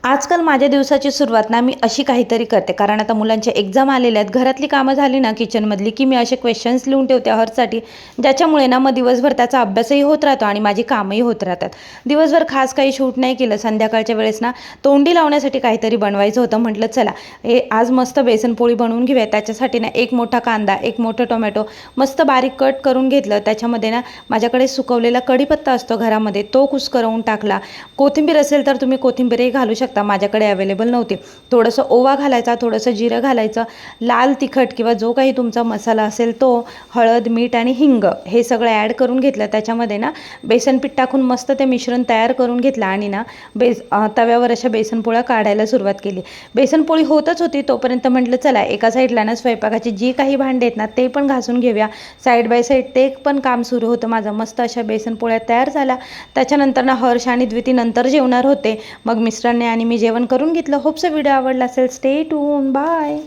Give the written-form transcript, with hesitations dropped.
आजकाल माझ्या दिवसाची सुरुवात ना मी अशी काहीतरी करते, कारण आता मुलांच्या एक्झाम आलेल्या आहेत. घरातली कामं झाली ना किचनमधली, की मी असे क्वेश्चन्स लिहून ठेवते हरसाठी, ज्याच्यामुळे ना मग दिवसभर त्याचा अभ्यासही होत राहतो आणि माझी कामंही होत राहतात. दिवसभर खास काही शूट नाही केलं. संध्याकाळच्या वेळेस ना तोंडी लावण्यासाठी काहीतरी बनवायचं होतं. म्हटलं चला हे आज मस्त बेसन पोळी बनवून घेऊया. त्याच्यासाठी ना एक मोठा कांदा, एक मोठं टोमॅटो मस्त बारीक कट करून घेतलं. त्याच्यामध्ये ना माझ्याकडे सुकवलेला कढीपत्ता असतो घरामध्ये, तो कुस्करवून टाकला. कोथिंबीर असेल तर तुम्ही कोथिंबीरही घालू शकता, माझ्याकडे अवेलेबल नव्हती. थोडंसं ओवा घालायचा, थोडंसं जिरं घालायचं, लाल तिखट किंवा जो काही तुमचा मसाला असेल तो, हळद, मीठ आणि हिंग हे सगळं ॲड करून घेतलं. त्याच्यामध्ये ना बेसन पीठ टाकून मस्त ते मिश्रण तयार करून घेतलं आणि ना तव्यावर अशा बेसनपोळ्या काढायला सुरुवात केली. बेसनपोळी होतच होती तोपर्यंत म्हटलं चला एका साईडला ना स्वयंपाकाची जी काही भांडी आहेत ना ते पण घासून घेऊया. साईड बाय साईड ते पण काम सुरू होतं माझं. मस्त अशा बेसनपोळ्या तयार झाल्या. त्याच्यानंतर ना हर्ष आणि द्विती नंतर जेवणार होते. मग मिस्टरांनी आणि मी जेवण करून घेतलं. होप्स व्हिडिओ आवडला असेल. Stay tune. बाय.